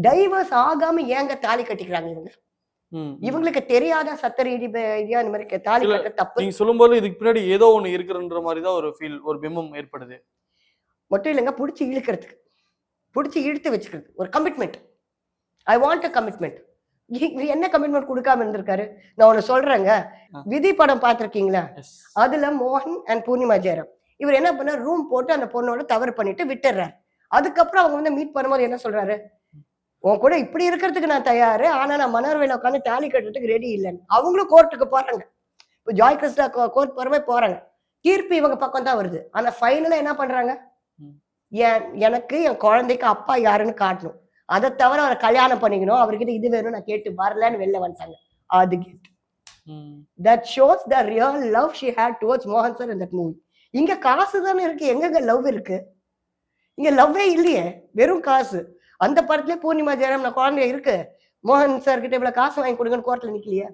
Divorce ஆகாம ஏங்க தாலி கட்டிக்கிறாங்க இவங்க? இவங்களுக்கு தெரியாத சட்ட ரீதியா இந்த மாதிரி தாலி கட்ட தப்பு. நீங்க சொல்லும்போது இதுக்கு பின்னாடி ஏதோ ஒண்ணு இருக்குன்ற மாதிரி தான் ஒரு ஃபீல், ஒரு பிம்பம் ஏற்படுது. மட்டும் இல்லைங்க, பிடிச்சி இழுக்கிறதுக்கு, பிடிச்சி இழுத்து வச்சுக்கிறது, ஒரு commitment. I want a commitment. என்ன கமிட்மெண்ட் கொடுக்காம இருந்திருக்காரு? நான் ஒண்ணு சொல்றேங்க, விதி படம் பார்த்திருக்கீங்களா? அதுல மோகன் அண்ட் பூர்ணிமா ஜெயராம் இவர் என்ன பண்ண, ரூம் போட்டு அந்த பொண்ணோட தவறு பண்ணிட்டு விட்டுறாரு. அதுக்கப்புறம் அவங்க வந்து மீட் பண்ணும்போது என்ன சொல்றாரு, உன் கூட இப்படி இருக்கிறதுக்கு நான் தயாரு, ஆனா நான் மனோர்வையில உட்காந்து தாலி கட்டுறதுக்கு ரெடி இல்லைன்னு. அவங்களும் கோர்ட்டுக்கு போறாங்க. இப்போ ஜாய் கிறிஸ்டா கோர்ட் போறாங்க. தீர்ப்பு இவங்க பக்கம் தான் வருது. ஆனா ஃபைனலா என்ன பண்றாங்க, எனக்கு என் குழந்தைக்கு அப்பா யாருன்னு காட்டணும், அதை தவிர அவரை கல்யாணம் பண்ணிக்கணும், அவர்கிட்ட இது வேணும் நான் கேட்டு வரலன்னு வெளில வந்துட்டாங்க. அது gift. That shows the real love she had towards Mohan sir in that movie. இங்க காசு தானே இருக்கு, எங்க லவ் இருக்கு? இங்க லவ்வே இல்லையே, வெறும் காசு. அந்த படத்துல பூர்ணிமா ஜெயராம் குழந்தை இருக்கு, மோகன் சார் கிட்ட இவ்வளவு காசு வாங்கி கொடுங்கன்னு கோர்ட்ல நிக்கலையே.